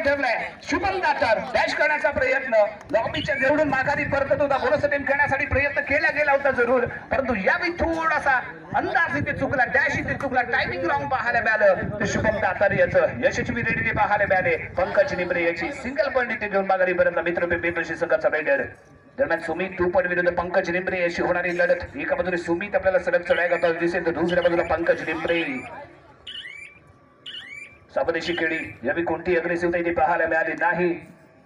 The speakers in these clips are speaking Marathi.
पॉईंट ठरलाय. शुभम दातार डॅश करण्याचा प्रयत्न लॉबीच्या जवळून माघारी परतत होता. बोनस अटेम्प्ट करण्यासाठी प्रयत्न केला गेला होता जरूर, परंतु यावेळी थोडासा अंदाज इथे चुकला, डॅश इथे चुकला, टायमिंग रॉंग पाहायला मिळालं. ते शुभम दातार याचं यशस्वी रेडीने पाहायला मिळाले. पंकज निंबरे याची सिंगल पॉईंट इथे घेऊन माघारी पर्यंत मित्र बेतोशी संघाचा रायडर. दरम्यान सुमित 2 पॉईंट विरुद्ध पंकज निंबरे याची होणारी लढत. एका बाजूने सुमित आपल्याला सलग चढाई करताना दिसेल तर दुसऱ्या बाजूला पंकज निंबरे. स्वदेशी खेळी यावेळी कोणती अग्रेसिव्हता इथे पाहायला मिळाली नाही.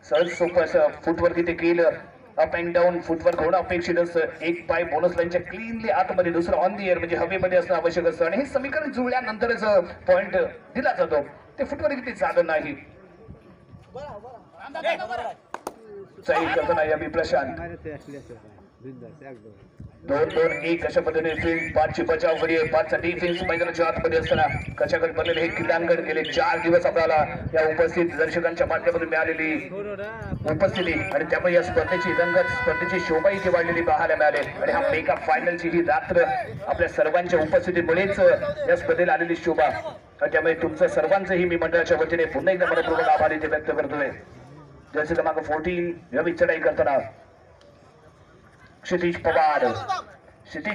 सहज सोपं असं फुटवर्क इथे केलं. अप अँड डाऊन फुटवर्क होणं अपेक्षित असतं. एक पाय बोनस लाईनच्या क्लीनली आतमध्ये, दुसरं ऑन द एअर म्हणजे हवेमध्ये असणं आवश्यक असतं. आणि हे समीकरण जुळल्यानंतरच पॉईंट दिला जातो. ते फुटवर्क इथे साधन नाही. सही करताना यावेळी प्रशांत 2-2-1 अशा पद्धतीने फील्ड 5ची बचाव करी. 5चा डिफेन्स मैदानाच्या आतमध्ये असताना कशाकडे बनलेले हे क्रीडांगण गेले 4 दिवस आपल्याला या उपस्थित दर्शकांच्या माध्यमातून मिळालेली उपस्थिती आणि त्यामुळे या स्पर्धेची रंगत, स्पर्धेची शोभा इथे वाढलेली पाहायला मिळाले. आणि हा मेगा फायनलची ही रात्र आपल्या सर्वांच्या उपस्थितीमुळेच या स्पर्धेला आलेली शोभा. त्यामुळे तुमचं सर्वांचंही मी मंडळाच्या वतीने पुन्हा एकदा मनपूर्वक आभार इथे व्यक्त करतोय. जर्सी क्रमांक 14 यावेळी चढाई करताना क्षितिज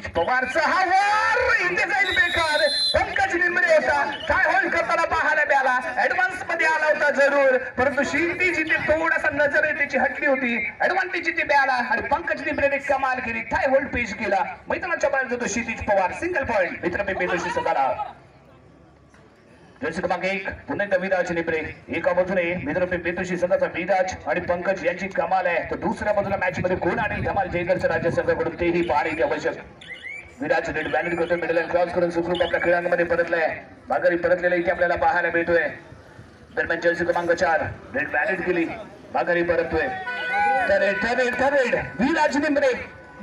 पवारचा हा वार इथे जाईल बेकार. पंकज निंबरे होता, काय होल्ड करताना पाहायला मिळाला. ऍडव्हान्स मध्ये आला होता जरूर, परंतु क्षितिज इथे थोडासा नजर त्याची हटली होती. ऍडव्हान्टेज इथे मिळाला आणि पंकज निंबरेने कमाल केली. काय होल्ड पेश केला. मैदानाच्या बाहेर जातो क्षितिज पवार. सिंगल पॉईंट मित्र बेतोशी संघाला. जर्सी क्रमांक 1 पुन्हा एकदा विराज निंबरे. एका बाजूने मित्र बेतोशी संघाचा विराज आणि पंकज यांची कमाल आहे, तर दुसऱ्या बाजूला मॅच मध्ये कोण आणि धमाल जयगडच्या राज्य संघाकडून तेही पाहणे आवश्यक. विराज रेड बॅलेट करतोय, मिडल लाईन क्रॉस करून सुखरूप आपल्या खेळांमध्ये परतलाय. माघारी परतलेला इथे आपल्याला पाहायला मिळतोय. दरम्यान जर्सी क्रमांक 4 रेड बॅलेट केली, माघारी परततोय. थरेड विराज निंबरे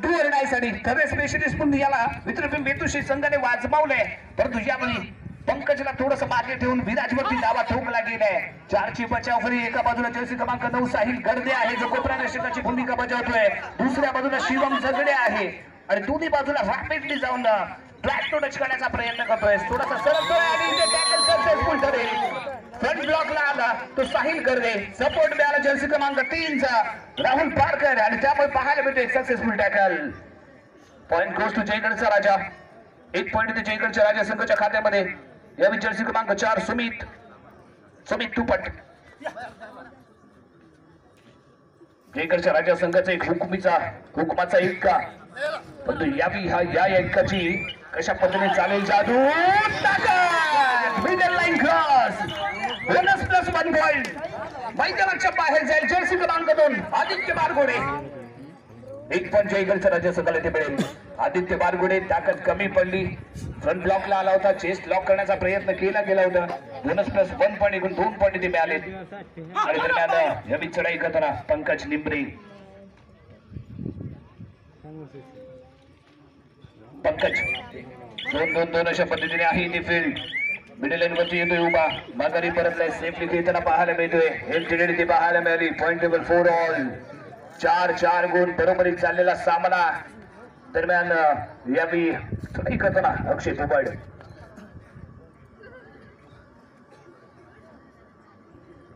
डू ऑर डायसाठी थर्ड स्पेशलिस्ट म्हणून याला मित्र बेतोशी संघाने वाजवावलंय, परंतु यावेळी पंकजला थोडस मागे ठेवून विराजवरती दावा ठोकला गेलाय. 4ची बचाव करी. एका बाजूला जर्सी क्रमांक 9 साहिल गर्दे आहे जो कोपरारक्षकाची भूमिका बजावतोय. दुसऱ्या बाजूला शिवम झगडे आहे आणि दोन्ही बाजूला रॅपिडली जाऊन ट्रॅक टू टच करण्याचा प्रयत्न करतोय. थोडासा सरकतोय आणि इथे टॅकल सक्सेसफुल ठरेल. फ्रंट ब्लॉकला आला तो साहिल गर्दे. सपोर्ट मिळाला जर्सी क्रमांक 3चा राहुल पारकर आणि त्यामुळे पाहायला मिळते successful tackle. Point goes to जयगडचा राजा. 1 पॉइंट ते जयगडच्या राजा संघाच्या खात्यामध्ये. यावेळी जर्सी क्रमांक 4 सुमित तुपट. जयगडच्या राजा संघाचा एक हुकमाचा इक्का, परंतु यावेळी या इक्काची कशा पद्धतीने चालेल जादू. Middle line cross bonus plus 1 point मैदानाच्या बाहेर जाईल. जर्सी क्रमांक 2 आदित्य बारगोडे. 1 पॉइंट जयगडच्या राज्य संघाला ते मिळेल. आदित्य बारगोडे ताकद कमी पडली. फ्रंट ब्लॉकला आला होता, चेस्ट लॉक करण्याचा प्रयत्न केला गेला होता. बोनस प्लस 1 पॉइंट एकूण 2 पॉइंट इथे मिळाले. आणि दरम्यान यावी चढाई करताना पंकज निंबरे. पंकज 2-2-2 अशा पद्धतीने आहे इथे फील्ड. मिडल लाईन वरती येतोय उभा, माघारी परतलाय. सेफली खेळताना पाहायला मिळतोय. एमटीडी इथे पाहायला मिळाली. Point table 4 all. 4 गुण बरोबरीत चाललेला सामना. दरम्यान यावेळी चढाई करताना अक्षय पोबाड.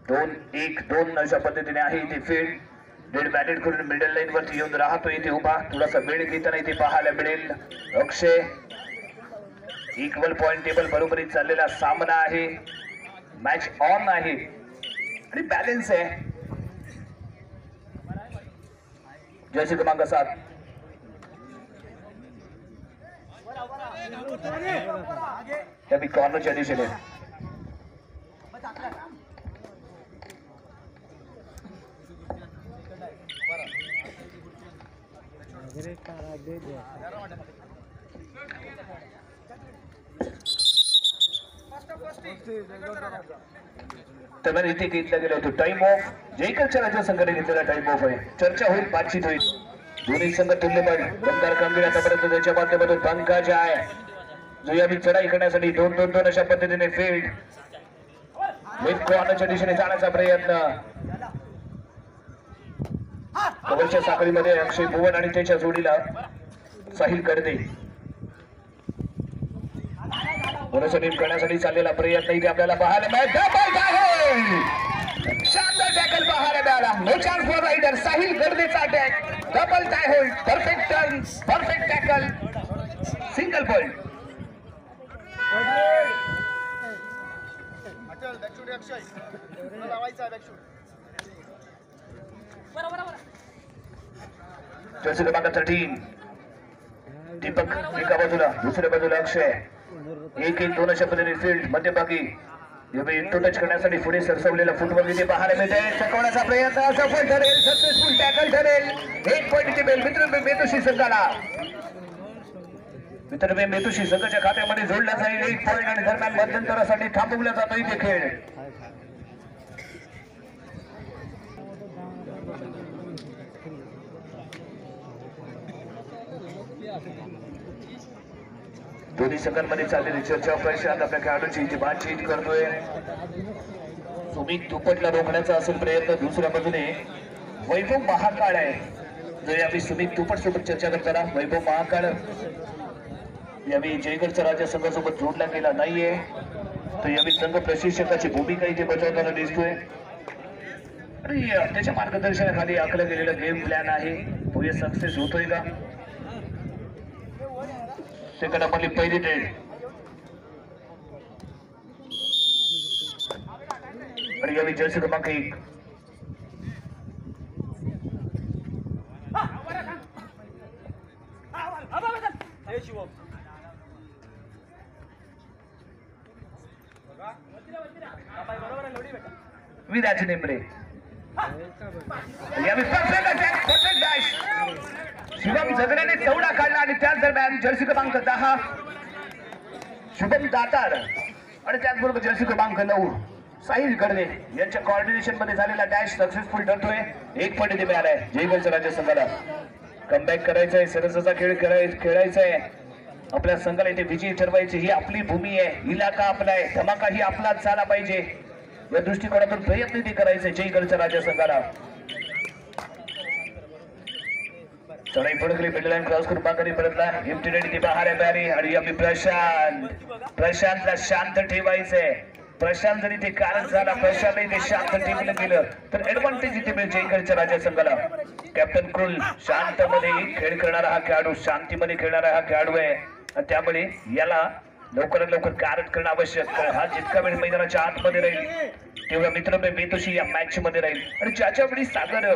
दोन 1-2 अशा पद्धतीने आहे इथे फील्ड. रेड बॅलेट करून मिडल लाईन वरती येऊन राहतो इथे उभा. थोडासा वेळ घेताना इथे पाहायला मिळेल अक्षय. इक्वल पॉइंट टेबल बरोबरीत चाललेला सामना आहे. मॅच ऑन आहे आणि बॅलन्स आहे. जर्सी क्रमांक 7 त्यापैकी कॉर्नरच्या दिशेने तर इथे घेतला गेला होतो टाइम ऑफ. जयगडच्या राज्य संघाने घेतलेला टाइम ऑफ आहे. चर्चा होईल, बातचीत होईल. दोन्ही संघ तुल्यबळ दमदार कामगिरी आतापर्यंत त्याच्या माध्यमातून पंकज आहे जो यावी चढाई करण्यासाठी 2-2-2 अशा पद्धतीने फील्ड विथ कॉर्नरच्या दिशेने जाण्याचा प्रयत्न. कव्हरच्या साखळीमध्ये अक्षय भुवन आणि त्याच्या जोडीला साहिल गर्दे. बोनस टीम करण्यासाठी चाललेला प्रयत्न इथे आपल्याला पाहायला मिळत. पद्धतीचा attack, double tie hold, perfect turn, perfect tackle, single point. Jersey क्रमांक 13 दीपक एका बाजूला, दुसऱ्या बाजूला अक्षय. 1-1 अशा पद्धतीने फील्ड मध्यभागी टू टच करण्यासाठी पुढे सरसवलेला फुटबॉल इथे पाहायला मिळते. चकवण्याचा प्रयत्न सफल ठरेल, सक्सेसफुल टॅकल ठरेल. 1 पॉइंट इथे मित्र मेतुशी संघाला. मित्र मेतुशी संघाच्या खात्यामध्ये जोडला जाईल 1 पॉइंट आणि दरम्यान मध्यंतरासाठी थांबवला जातो इथे खेळ. दोन्ही संघांमध्ये चाललेली चर्चा प्रशांत आपल्या खेळाडूंची इथे बातचीत करतोय. सुमित दुपटला रोखण्याचा असेल प्रयत्न. दुसऱ्या बाजूने वैभव महाकाळ आहे. जर यावेळी सुमित दुपट सोबत चर्चा करताना वैभव महाकाळ यावेळी जयगडचा राजा संघासोबत जोडला गेला नाहीये, तर यावेळी संघ प्रशिक्षकाची भूमिका इथे बजावताना दिसतोय आणि त्याच्या मार्गदर्शनाखाली आखला गेलेला गेम प्लॅन आहे. तो सक्सेस होतोय का? सेकंड आपली पहिली ट्रेड आणि यावेळी जर्सी क्रमांक 1 विराज नेमरे. यावेळी perfect attack, perfect dash. Shubham झगड्याने चौडा काढला आणि त्याच दरम्यान जर्सी क्रमांक 10 शुभम दातार आणि त्याचबरोबर जर्सी क्रमांक 9 साहिल गडदे यांच्या कॉर्डिनेशन मध्ये झालेला डॅश सक्सेसफुल ठरतोय. 1 पॉइंट इथे मिळालाय जयगडच्या राज्य संघाला. कमबॅक करायचंय, सरसचा खेळ खेळायचा आहे. आपल्या संघाला इथे विजयी ठरवायची, ही आपली भूमी आहे, इलाका आपला आहे, धमाका ही आपलाच झाला पाहिजे या दृष्टिकोनातून प्रयत्न इथे करायचे जयगडच्या राज्य संघाला. चढाई पडकली, मिडलाईन क्रॉस करून माघारी परतला. एम्प्टी रेडी ती बाहेर आहे बॅरी आणि आम्ही प्रशांतला शांत ठेवायचंय. प्रशांत जरी ते कारण झाला, प्रशांत इथे शांत ठेवलं गेलं तर ऍडव्हान्टेज इथे मिळेल जयगडच्या राज्य संघाला. कॅप्टन क्रुल शांतमध्ये खेळ करणारा हा खेळाडू, शांतीमध्ये खेळणारा हा खेळाडू आहे आणि त्यामुळे याला लवकरात लवकर गारद करणं आवश्यक. हा जितका वेळ मैदानाच्या आतमध्ये राहील तेवढा मित्र मेतोशी या मॅच मध्ये राहील आणि ज्याच्या वेळी सागर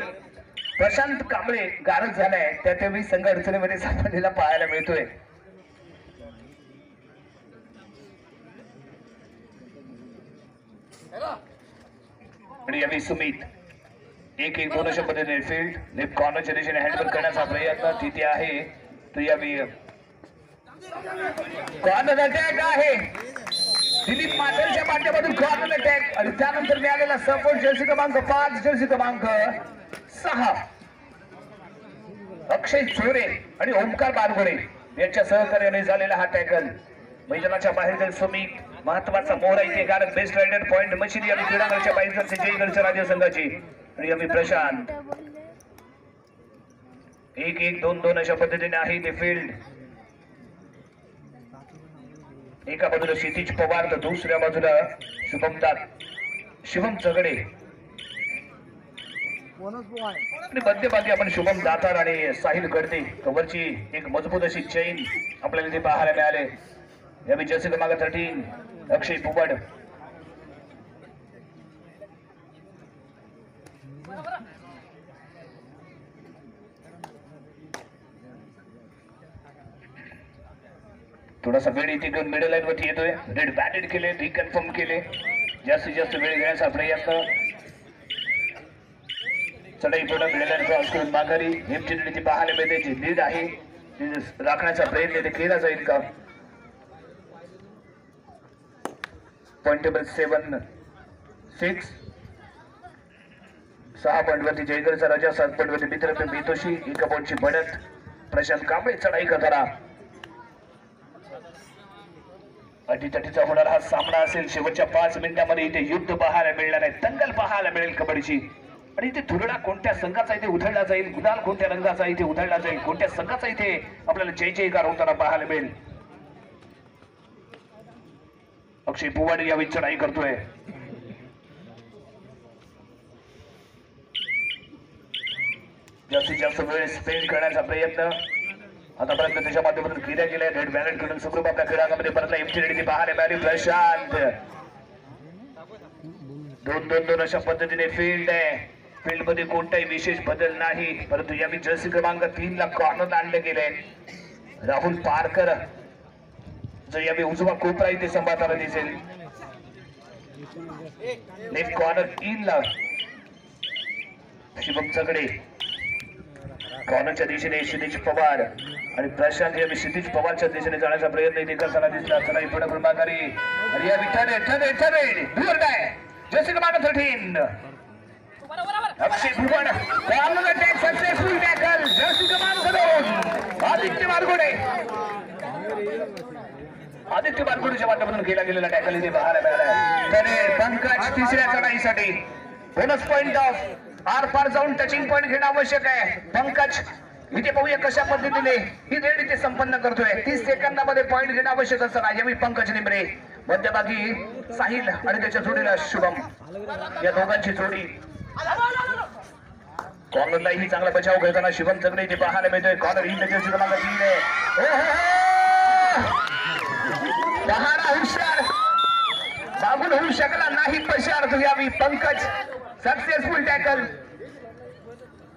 प्रशांत कांबळे गारद झालाय त्यावेळी संघ अडचणीमध्ये सापडलेला पाहायला मिळतोय. आणि यावेळी सुमित 1-1 अशा पद्धतीने फील्ड लेफ्ट कॉर्नरच्या दिशेने हँडबॉल करण्याचा प्रयत्न तिथे आहे. तर यावेळी कॉर्नर अटॅक आहे दिलीप माटेलच्या माध्यमातून कॉर्नर अटॅक आणि त्यानंतर मिळालेला सपोर्ट जर्सी क्रमांक 5 जर्सी क्रमांक 6 अक्षय चोरे आणि ओमकार बारगोडे यांच्या सहकार्याने झालेला हा टॅकल. मैदानाच्या बाहेर जाईल सुमित, महत्वाचा मोहरा इथे कारण बेस्ट रायडर पॉइंट मशीन आणि क्रीडांगणच्या बाहेर जाते जयगडच्या राज्य संघाची. आणि आम्ही प्रशांत 1-1 2-2 अशा पद्धतीने आहे ते फील्ड. एका बाजूला क्षितिज पवार तर दुसऱ्या बाजूला शुभम झगडे आणि मध्यभागी आपण शुभम दातार आणि साहिल गडदे कवरची एक मजबूत अशी चैन आपल्याला इथे पाहायला मिळाले. यावेळी जर्सी क्रमांक 13 अक्षय पुबड थोडासा वेळ इथे घेऊन मिडल लाईन वरती येतोय. रेड बॅटेड केले, रिकन्फर्म केले, जास्तीत जास्त वेळ घेण्याचा प्रयत्न. चढाई पूर्ण मिडल लाईन क्रॉस करून माघारी एमटी पाहायला मिळते. जी लीड आहे राखण्याचा प्रयत्न इथे केला जाईल का? पॉइंट टेबल 7-6 6 पॉइंट वरती जयगडचा राजा, 7 पॉइंट वरती मित्र मेतोशी, 1 पॉइंटची बढ़त प्रशांत कांबळे. चढाई करताना अटीतटीचा होणारा हा सामना असेल. शेवटच्या 5 मिनिटांमध्ये इथे युद्ध पाहायला मिळणार आहे, दंगल पाहायला मिळेल कबड्डीची. आणि इथे धुरळा कोणत्या संघाचा इथे उधळला जाईल, गुलाल कोणत्या रंगाचा इथे उधळला जाईल, कोणत्या संघाचा इथे आपल्याला जय जयकार होताना पाहायला मिळेल. अक्षय पुवाड यावेळी चढाई करतोय. जास्तीत जास्त वेळ स्पेंड करण्याचा प्रयत्न आतापर्यंत त्याच्या माध्यमातून केल्या गेल्या. रेड बॅलेट कडून सुखरूप आपल्या खेळामध्ये परतला. एमटी रेडी पाहायला मिळाली. प्रशांत 2-2-2 अशा पद्धतीने फील्ड आहे. फील्ड मध्ये कोणताही विशेष बदल नाही, परंतु यावेळी जर्सी क्रमांक 3 ला कॉर्नर आणले गेले. राहुल पारकर जो यावेळी उजवा कोपरा इथे संभाळताना दिसेल. लेफ्ट कॉर्नर 3 ला शिवम चगडे. कॉर्नरच्या दिशेने क्षितिज पवार आणि प्रशांत यावेळी क्षितिज पवारच्या दिशेने जाण्याचा प्रयत्न इथे करताना दिसला. चला पुढे गुलमाकारी आणि यावेळी ठरेड जर्सी क्रमांक 13 Akshay Bhuvan corner attack successful tackle. Jersey क्रमांक 2 आदित्य बारगुडे. आदित्य बारगुडेच्या माध्यमातून केला गेलेला टॅकल इथे पाहायला मिळाला. ठरेड पंकज तिसऱ्या चढाईसाठी बोनस पॉइंट ऑफ आर पार जाऊन टचिंग पॉइंट घेणं आवश्यक आहे. पंकज इथे पाहूया कशा पद्धतीने ही रेड इथे संपन्न करतोय. 30 सेकंदामध्ये पॉइंट घेणं आवश्यक असताना यावेळी पंकज निमरे मध्यभागी साहिल आणि त्याच्या जोडीला शुभम या दोघांची जोडी. कॉर्नरलाही चांगला बचाव करताना शुभम चगडे इथे पाहायला मिळतोय. कॉर्नर ही जर्सी क्रमांक 3 आहे. पहाडा हुशार मागून होऊ शकला नाही पशार. यावेळी पंकज सक्सेसफुल टॅकल.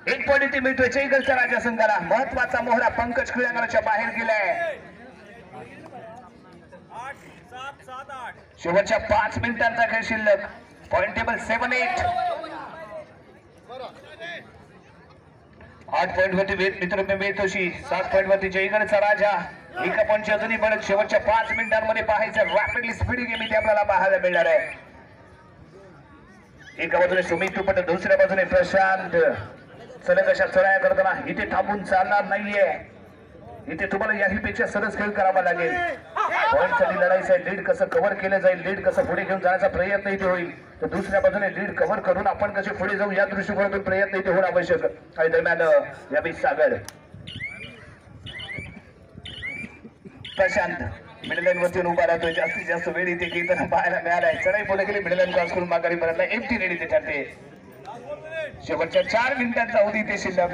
1 पॉइंट इथे मिळतोय जयगडच्या राजा संघाला. महत्वाचा मोहरा पंकज क्रीडांगणाच्या बाहेर गेलाय. शेवटच्या 5 मिनिटांचा खेळ शिल्लक. Point table 7-8. 8 पॉइंट वरती मित्र मेतोशी. 7 पॉइंट वरती जयगडचा राजा. एका पॉइंटची अजूनही बनत. शेवटच्या 5 मिनिटांमध्ये पाहायचं रॅपिडली स्पीड गेम इथे आपल्याला पाहायला मिळणार आहे. एका बाजूने सुमित तुपट, दुसऱ्या बाजूने प्रशांत. सलग अशा चढाया करताना इथे थांबून चालणार नाहीये. इथे तुम्हाला याहीपेक्षा सरस खेळ करावा लागेल. पॉइंटसाठी लढायचं आहे. लीड कसं कव्हर केलं जाईल, लीड कसं पुढे घेऊन जाण्याचा प्रयत्न इथे होईल. तर दुसऱ्या बाजूने लीड कव्हर करून आपण कसे पुढे जाऊ या दृष्टिकोनातून प्रयत्न इथे होणं आवश्यक आहे. दरम्यान यावेळी सागर प्रशांत मिडल लाईन वरती उभा राहतोय. जास्तीत जास्त वेळ इथे घेताना पाहायला मिळालाय. चढाई पुढे गेली. मिडल लाईन क्रॉस करून माघारी परतला. एमटी रेडी इथे ठरते. शेवटच्या 4 मिनिटांचा अवधी इथे शिल्लक.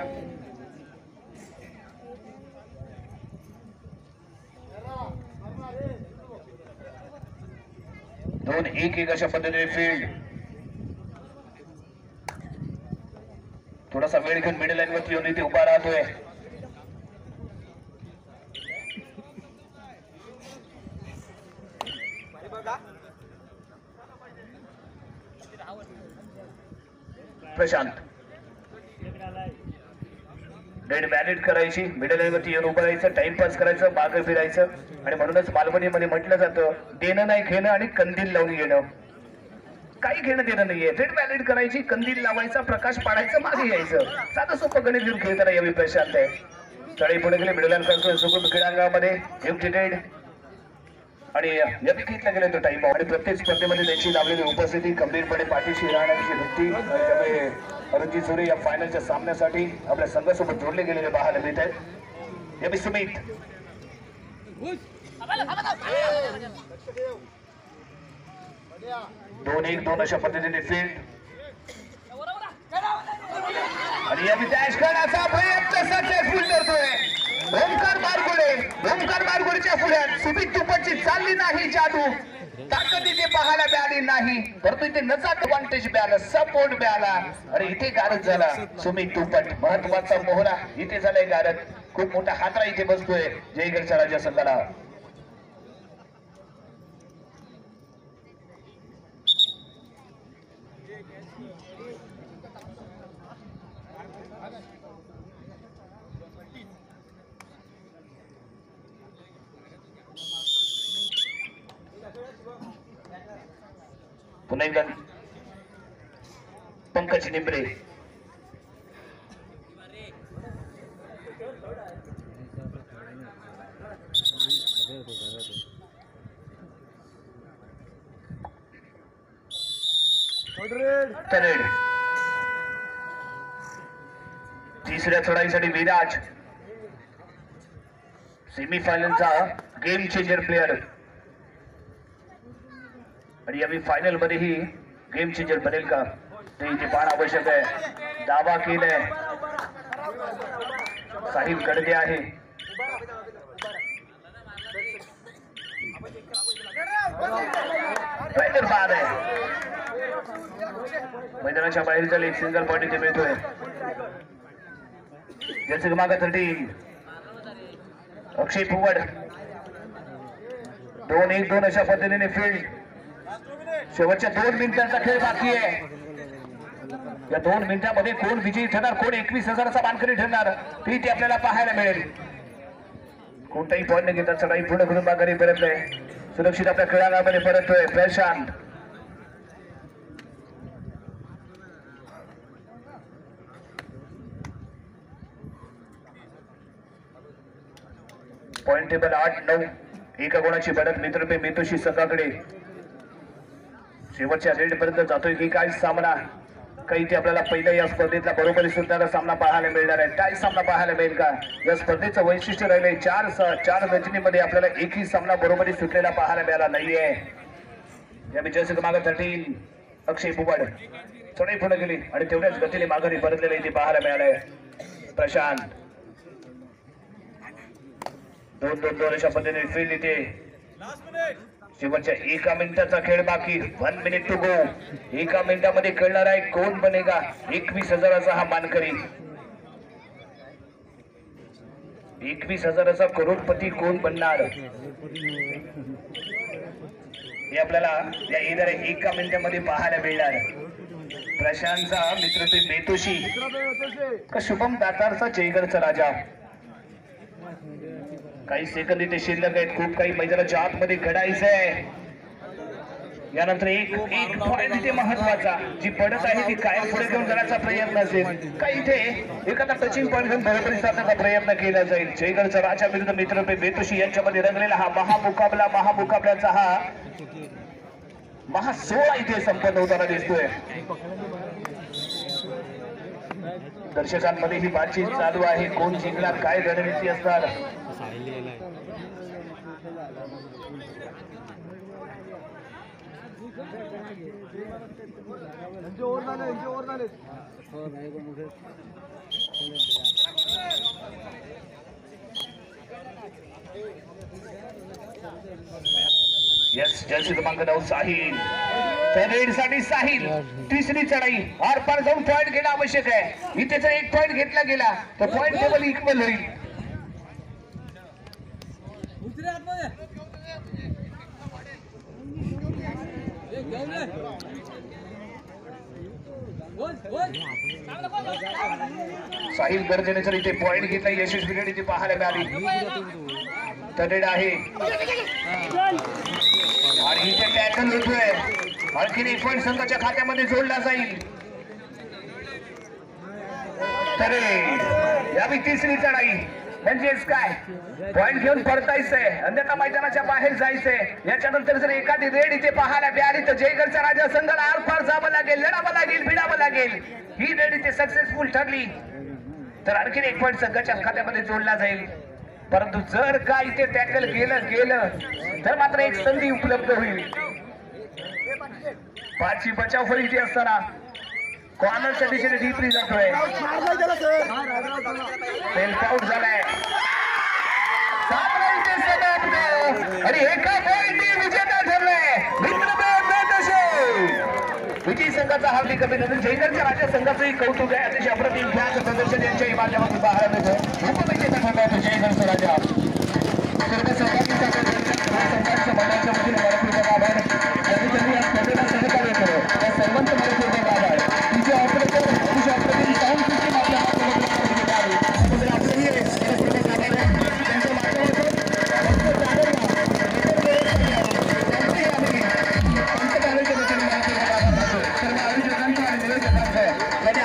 दोन एक अशा पद्धतीने फील्ड. थोडासा वेळ घेऊन मिडल लाईन वरती येऊन इथे उभा राहतोय. प्रशांत रेड बॅलेट करायची. मिडल लाईन वरती येऊन उभं राहायचं. टाइमपास करायचं. मागे फिरायचं. आणि म्हणूनच मालवणीमध्ये म्हटलं जातं देणं नाही घेणं आणि कंदील लावून घेणं. काही घेणं देणं नाहीये. रेड बॅलेट करायची, कंदील लावायचा, प्रकाश पाडायचं, मागे यायचं. साधं सोपं गणित घेऊन खेळताना यावेळी प्रशांत आहे. चढाई पुढे गेले. मिडल लाईन करतोय सुखरूप क्रीडांगणामध्ये. एमटी रेड आणि यावेळी घेतला गेला तो टाइम. आणि प्रत्येक स्पर्धेमध्ये त्यांची लावलेली उपस्थिती खंबीरपणे पाठीशी राहण्याची वृत्ती. त्यामुळे रणजित सुरे या फायनलच्या सामन्यासाठी आपल्या संघासोबत जोडले गेलेले पाहायला मिळत आहेत. यावेळी सुमित 2-1-2 अशा पद्धतीने फील्ड. आणि यावेळी डॅश करण्याचा प्रयत्न सक्सेसफुल करतोय ओमकार बारगुडेच्या पुढ्यात सुमित तुपटची चालली नाही जादू. ताकद इथे पाहायला मिळाली नाही, परंतु इथे नचा ऍडव्हान्टेज मिळाला, सपोर्ट मिळाला. अरे इथे गारद झाला सुमित तुपट. महत्वाचा मोहरा इथे झालाय गारद. खूप मोठा हातरा इथे बसतोय जयगडच्या राजा संघाला. पुन्हा एकदा पंकज निंबरे. तिसऱ्या चढाईसाठी विराज सेमीफायनलचा गेम चेंजर प्लेअर. आणि यावेळी फायनल मध्येही गेम चेंजर बनेल का ते इथे पाहणं आवश्यक आहे. दावा केलाय साहिल कडदे आहे. बाद आहे. मैदानाच्या बाहेर झाले. सिंगल बॉडी ते मिळतोय. जर्सी क्रमांक 13 अक्षय पुवड. 2-1-2 अशा पद्धतीने फील्ड. शेवटच्या 2 मिनिटांचा खेळ बाकी आहे. या 2 मिनिटांमध्ये कोण विजयी ठरणार, कोण 21,000चा मानकरी ठरणार ती ते आपल्याला पाहायला मिळेल. कोणताही पॉईंट न घेता चढाई पूर्ण करून माघारी परतलोय. सुरक्षित आपल्या खेळांगणामध्ये परततोय प्रशांत. Point table 8-9. एका गुणाची बढत मित्रपे मेतोशी संघाकडे. शेवटच्या रेड पर्यंत जातोय की काय सामना, काही ते आपल्याला पहिल्या या स्पर्धेतला बरोबरी सुटणारा सामना पाहायला मिळणार आहे. काय सामना पाहायला मिळेल का? या स्पर्धेचं वैशिष्ट्य राहिले 4 रचनेमध्ये आपल्याला एकही सामना बरोबरी सुटलेला पाहायला मिळाला नाहीये. या जर्सी क्रमांक 13 अक्षय पुवड चढाई पूर्ण केली आणि तेवढ्याच गतीने माघारी परतलेले इथे पाहायला मिळालंय. प्रशांत 2-2-2 अशा पद्धतीने फील्ड इथे. शेवटच्या 1 मिनिटाचा खेळ बाकी. 1 मिनिट टू गो. 1 मिनिटामध्ये कळणार आहे कोण बनेगा 21,000चा हा मानकरी. 21,000चा करोडपती कोण बनणार हे आपल्याला या येणाऱ्या 1 मिनिटामध्ये पाहायला मिळणार. प्रशांतचा मित्रपे मेतोशी का शुभम दातारचा जयगडचा राजा. काही सेकंद इथे शिल्लक आहेत. खूप काही मैदानाच्या आतमध्ये घडायचं आहे. यानंतर एक पॉईंट इथे महत्वाचा. जी पडत आहे ती कायम पुढे घेऊन जाण्याचा प्रयत्न असेल. काही इथे एखादा टचिंग पॉईंट घेऊन बरोबरी साधण्याचा प्रयत्न केला जाईल. जयगडचा राजा विरुद्ध मित्रपे मेतोशी यांच्यामध्ये रंगलेला हा महामुकाबल्याचा हा महासोहळा इथे संपन्न होताना दिसतोय. दर्शकांमध्ये ही बातचीत चालू आहे. कोण जिंकणार, काय रणनीती असणार. यस जर्सी क्रमांक 9 साहिल. रेडसाठी साहिल तिसरी चढाई आर पार जाऊन पॉईंट घेणं आवश्यक आहे. इथे जर 1 पॉईंट घेतला गेला तर पॉईंट टेबल इक्वल होईल. साहिल गरजेने जर इथे पॉईंट घेतला यशस्वी इथे पाहायला मिळाली. तडेड आहे आणि इथे टॅकल होतोय. आणखीन 1 पॉईंट संघाच्या खात्यामध्ये जोडला जाईल. तडेड यावी तिसरी चढाई. म्हणजेच काय पॉईंट घेऊन परतायचंय, अन्यथा मैदानाच्या बाहेर जायचंय. याच्यानंतर जर एखादी रेड इथे पाहायला मिळाली तर जयगडच्या राजा संघाला आरपार जावं लागेल, लढावं लागेल, भिडावं लागेल. ही रेड इथे सक्सेसफुल ठरली तर आणखीन 1 पॉईंट संघाच्या खात्यामध्ये जोडला जाईल. परंतु जर का इथे टॅकल गेलं तर मात्र एक संधी उपलब्ध होईल. 5ची बचाव फळी इथे असताना कॉर्नरच्या दिशेने डीपरी जातोय. सेल्फ आउट झालाय. आणि एका पॉईंटने विजेता ठरलाय विजयी संघाचा हार्दिक अभिनंदन. जयगडच्या राजा संघाचंही कौतुक आहे. अतिशय अप्रतिम खेळाचं प्रदर्शन यांच्याही माध्यमातून पाहायला मिळतं. उपविजेता ठरलाय तो जयगडचा राजा. सर्व संघाच्या मंडळाच्या वतीने मनपूर्वक आभार. त्यांनी या स्पर्धेला सहकार्य केलं त्या सर्वांचं मनपूर्वक आभार. तिचे ऑपरेटर अतिशय अप्रतिम साऊंड सिस्टीम आपल्या आपल्याही मनपूर्वक आभार आहे. त्यांच्या माध्यमातून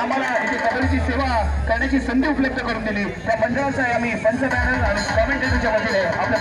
आम्हाला इथे कबड्डीची सेवा करण्याची संधी उपलब्ध करून दिली. त्या मंडळाचा आम्ही पंच बॅनर आणि कॉमेंटेटरच्या वतीने आपल्या